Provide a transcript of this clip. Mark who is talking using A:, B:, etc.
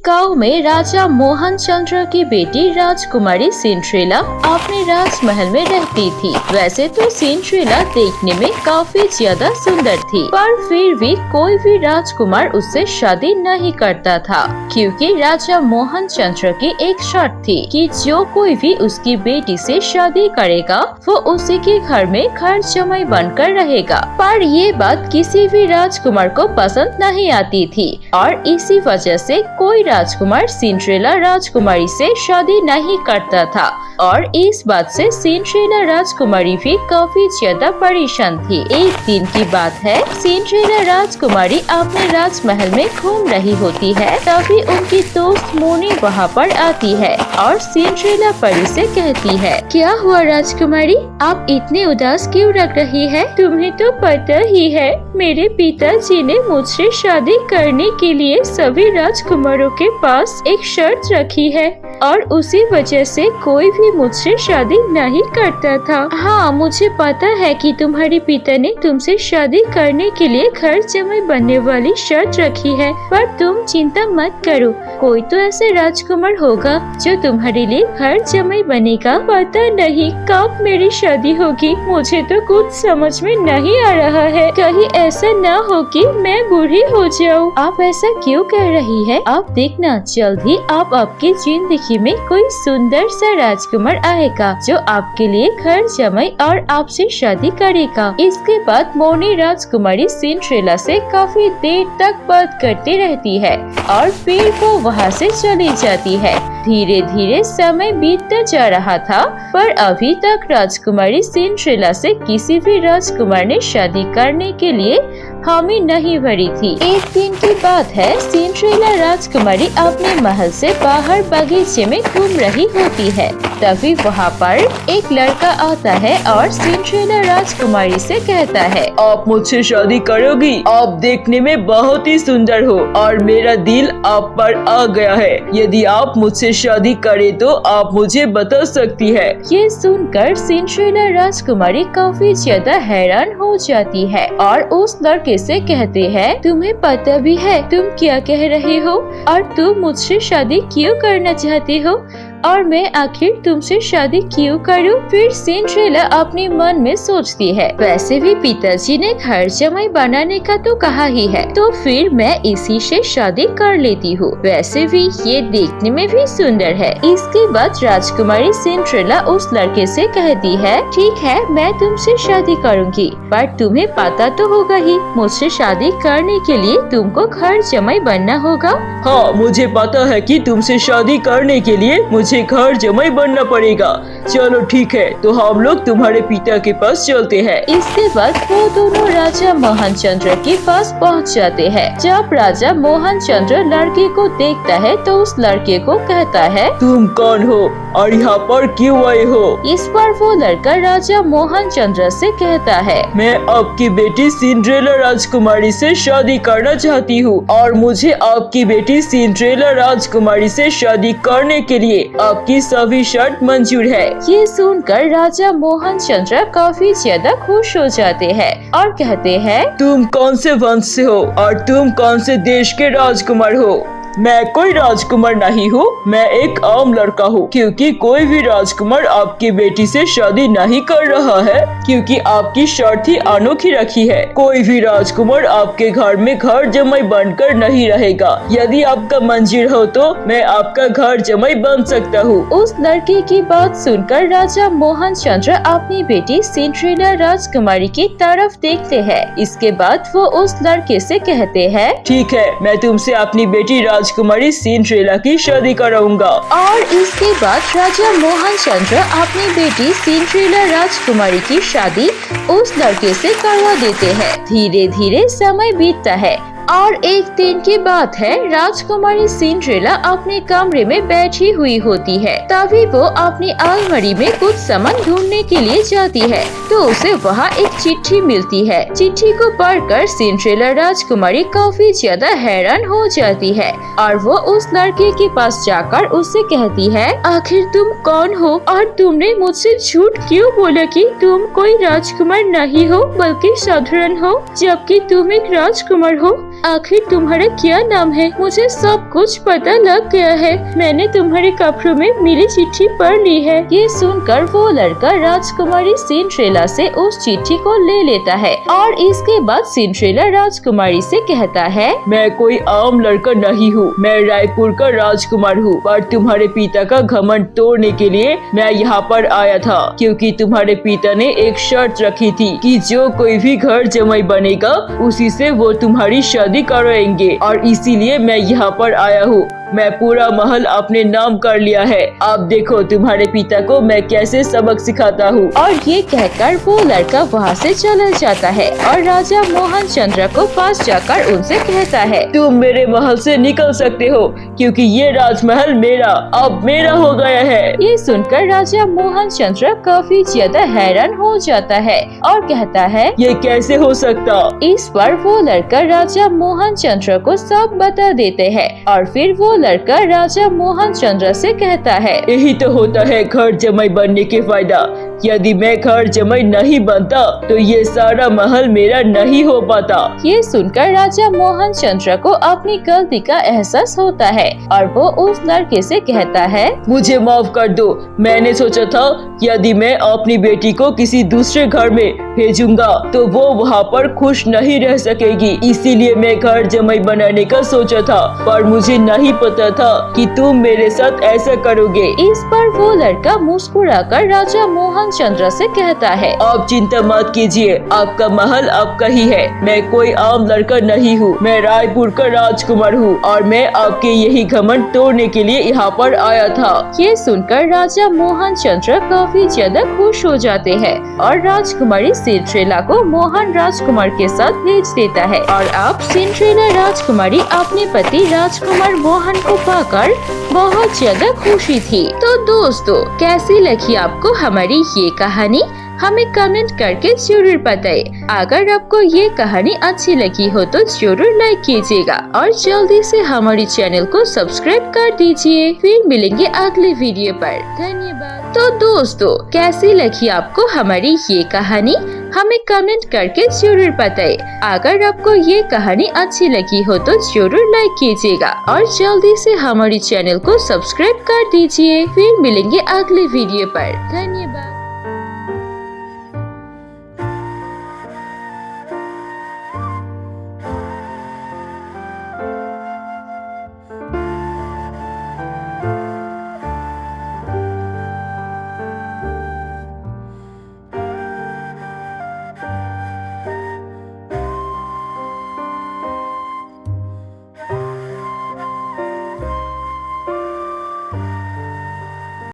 A: गांव में राजा मोहन चंद्र की बेटी राजकुमारी सिंड्रेला अपने राजमहल में रहती थी। वैसे तो सिंड्रेला देखने में काफी ज्यादा सुंदर थी, पर फिर भी कोई भी राजकुमार उससे शादी नहीं करता था, क्योंकि राजा मोहन चंद्र की एक शर्त थी कि जो कोई भी उसकी बेटी से शादी करेगा वो उसी के घर में घर जमाई बनकर रहेगा। पर ये बात किसी भी राजकुमार को पसंद नहीं आती थी और इसी वजह से कोई राजकुमार सिंड्रेला राजकुमारी से शादी नहीं करता था और इस बात से सिंड्रेला राजकुमारी भी काफी ज्यादा परेशान थी। एक दिन की बात है, सिंड्रेला राजकुमारी अपने राजमहल में घूम रही होती है, तभी उनकी दोस्त मोनी वहाँ पर आती है और सिंड्रेला परी से कहती है, क्या हुआ राजकुमारी, आप इतने उदास क्यों लग रही है? तुम्हें तो पता ही है मेरे पिताजी ने मुझसे शादी करने के लिए सभी राजकुमारों के पास एक शर्त रखी है और उसी वजह से कोई भी मुझसे शादी नहीं करता था। हाँ, मुझे पता है कि तुम्हारे पिता ने तुमसे शादी करने के लिए घर जमाई बनने वाली शर्त रखी है, पर तुम चिंता मत करो, कोई तो ऐसे राजकुमार होगा जो तुम्हारे लिए घर जमाई बनेगा। पता नहीं कब मेरी शादी होगी, मुझे तो कुछ समझ में नहीं आ रहा है, कहीं ऐसा न हो कि मैं बूढ़ी हो जाऊँ। आप ऐसा क्यों कह रही है? आप देखना, जल्द ही आप आपकी जिंदगी में कोई सुंदर सा राजकुमार आएगा जो आपके लिए घर जमाई और आपसे शादी करेगा। इसके बाद मोनी राजकुमारी सिंड्रेला से काफी देर तक बात करती रहती है और फिर वो वहाँ से चली जाती है। धीरे धीरे समय बीतता जा रहा था, पर अभी तक राजकुमारी सिंड्रेला से किसी भी राजकुमार ने शादी करने के लिए हामी नहीं भरी थी। एक दिन की बात है, सिंड्रेला राजकुमारी अपने महल से बाहर बगीचे में घूम रही होती है, तभी वहाँ पर एक लड़का आता है और सिंड्रेला राजकुमारी से कहता है,
B: आप मुझसे शादी करोगी? आप देखने में बहुत ही सुंदर हो और मेरा दिल आप पर आ गया है। यदि आप मुझसे शादी करे तो आप मुझे बता सकती है।
A: ये सुनकर सिंड्रेला राजकुमारी काफी ज्यादा हैरान हो जाती है और उस लड़के से कहते हैं, तुम्हें पता भी है तुम क्या कह रहे हो और तुम मुझसे शादी क्यों करना चाहते हो और मैं आखिर तुमसे शादी क्यों करूं? फिर सिंड्रेला अपने मन में सोचती है, वैसे भी पिताजी ने घर जमाई बनाने का तो कहा ही है, तो फिर मैं इसी से शादी कर लेती हूँ। वैसे भी ये देखने में भी सुंदर है। इसके बाद राजकुमारी सिंड्रेला उस लड़के से कहती है, ठीक है, मैं तुमसे शादी करूँगी, पर तुम्हें पता तो होगा ही मुझसे शादी करने के लिए तुमको घर जमाई बनना होगा।
B: हाँ, मुझे पता है कि तुमसे शादी करने के लिए मुझे घर जमाई बनना पड़ेगा। चलो ठीक है, तो हम लोग तुम्हारे पिता के पास चलते हैं।
A: इसके बाद वो दोनों राजा मोहन चंद्र के पास पहुंच जाते हैं। जब राजा मोहन चंद्र लड़के को देखता है तो उस लड़के को कहता है,
B: तुम कौन हो और यहाँ पर क्यों आए हो?
A: इस पर वो लड़का राजा मोहन चंद्र से कहता है,
B: मैं आपकी बेटी सिंड्रेला राजकुमारी से शादी करना चाहती हूँ और मुझे आपकी बेटी सिंड्रेला राजकुमारी से शादी करने के लिए आपकी सभी शर्त मंजूर है।
A: ये सुनकर राजा मोहन चंद्र काफी ज्यादा खुश हो जाते हैं और कहते हैं,
B: तुम कौन से वंश से हो और तुम कौन से देश के राजकुमार हो? मैं कोई राजकुमार नहीं हूँ, मैं एक आम लड़का हूँ, क्योंकि कोई भी राजकुमार आपकी बेटी से शादी नहीं कर रहा है, क्योंकि आपकी शर्त ही अनोखी रखी है। कोई भी राजकुमार आपके घर में घर जमाई बनकर नहीं रहेगा। यदि आपका मंजूर हो तो मैं आपका घर जमाई बन सकता हूँ।
A: उस लड़के की बात सुनकर राजा मोहन चंद्र अपनी बेटी सिंड्रेला राजकुमारी की तरफ देखते हैं। इसके बाद वो उस लड़के से कहते हैं,
B: ठीक है, मैं तुमसे अपनी बेटी राजकुमारी सिंड्रेला की शादी कराऊंगा।
A: और इसके बाद राजा मोहन चंद्र अपनी बेटी सिंड्रेला राजकुमारी की शादी उस लड़के से करवा देते हैं। धीरे धीरे समय बीतता है और एक दिन की बात है, राजकुमारी सिंड्रेला अपने कमरे में बैठी हुई होती है, तभी वो अपनी अलमारी में कुछ सामान ढूंढने के लिए जाती है तो उसे वहाँ एक चिट्ठी मिलती है। चिट्ठी को पढ़कर सिंड्रेला राजकुमारी काफी ज्यादा हैरान हो जाती है और वो उस लड़के के पास जाकर उससे कहती है, आखिर तुम कौन हो और तुमने मुझसे झूठ क्यों बोला कि तुम कोई राजकुमार नहीं हो बल्कि साधारण हो, जबकि तुम एक राजकुमार हो? आखिर तुम्हारा क्या नाम है? मुझे सब कुछ पता लग गया है। मैंने तुम्हारे कपड़ों में मिली चिट्ठी पढ़ ली है। ये सुनकर वो लड़का राजकुमारी सिंड्रेला से उस चिट्ठी को ले लेता है और इसके बाद सिंड्रेला राजकुमारी से कहता है,
B: मैं कोई आम लड़का नहीं हूँ, मैं रायपुर का राजकुमार हूँ। पर तुम्हारे पिता का घमंड तोड़ने के लिए मैं यहाँ पर आया था, क्योंकि तुम्हारे पिता ने एक शर्त रखी थी कि जो कोई भी घर जमाई बनेगा उसी से वो तुम्हारी शादी करवाएंगे, और इसीलिए मैं यहाँ पर आया हूँ। मैं पूरा महल अपने नाम कर लिया है। आप देखो तुम्हारे पिता को मैं कैसे सबक सिखाता हूँ।
A: और ये कहकर वो लड़का वहाँ से चला जाता है और राजा मोहन चंद्र को पास जाकर उनसे कहता है,
B: तुम मेरे महल से निकल सकते हो, क्योंकि ये राजमहल मेरा अब मेरा हो गया है।
A: ये सुनकर राजा मोहन चंद्र काफी ज्यादा हैरान हो जाता है और कहता है,
B: ये कैसे हो सकता?
A: इस पर वो लड़का राजा मोहन चंद्र को सब बता देते हैं और फिर वो लड़का राजा मोहन चंद्र से कहता है,
B: यही तो होता है घर जमाई बनने के फायदा। यदि मैं घर जमाई नहीं बनता तो ये सारा महल मेरा नहीं हो पाता।
A: ये सुनकर राजा मोहन चंद्र को अपनी गलती का एहसास होता है और वो उस लड़के से कहता है,
B: मुझे माफ कर दो। मैंने सोचा था यदि मैं अपनी बेटी को किसी दूसरे घर में भेजूंगा तो वो वहाँ पर खुश नहीं रह सकेगी, इसीलिए मैं घर जमाई बनाने का सोचा था, पर मुझे नहीं पता था कि तुम मेरे साथ ऐसा करोगे।
A: इस पर वो लड़का मुस्कुराकर राजा मोहन चंद्र से कहता है,
B: आप चिंता मत कीजिए, आपका महल आपका ही है। मैं कोई आम लड़का नहीं हूँ, मैं रायपुर का राजकुमार हूँ और मैं आपके यही घमंड तोड़ने के लिए यहाँ पर आया था।
A: ये सुनकर राजा मोहन चंद्र काफी ज्यादा खुश हो जाते हैं और राजकुमारी सिंड्रेला को मोहन राजकुमार के साथ भेज देता है और अब सिंड्रेला राजकुमारी अपने पति राजकुमार मोहन को पाकर बहुत ज्यादा खुशी थी। तो दोस्तों, कैसी लगी आपको हमारी ये कहानी? हमें कमेंट करके जरूर बताएं। अगर आपको ये कहानी अच्छी लगी हो तो जरूर लाइक कीजिएगा और जल्दी से हमारे चैनल को सब्सक्राइब कर दीजिए। फिर मिलेंगे अगले वीडियो पर। धन्यवाद। तो दोस्तों, कैसी लगी आपको हमारी ये कहानी? हमें कमेंट करके जरूर बताएं। अगर आपको ये कहानी अच्छी लगी हो तो जरूर लाइक कीजिएगा और जल्दी से हमारे चैनल को सब्सक्राइब कर दीजिए। फिर मिलेंगे अगले वीडियो पर। धन्यवाद।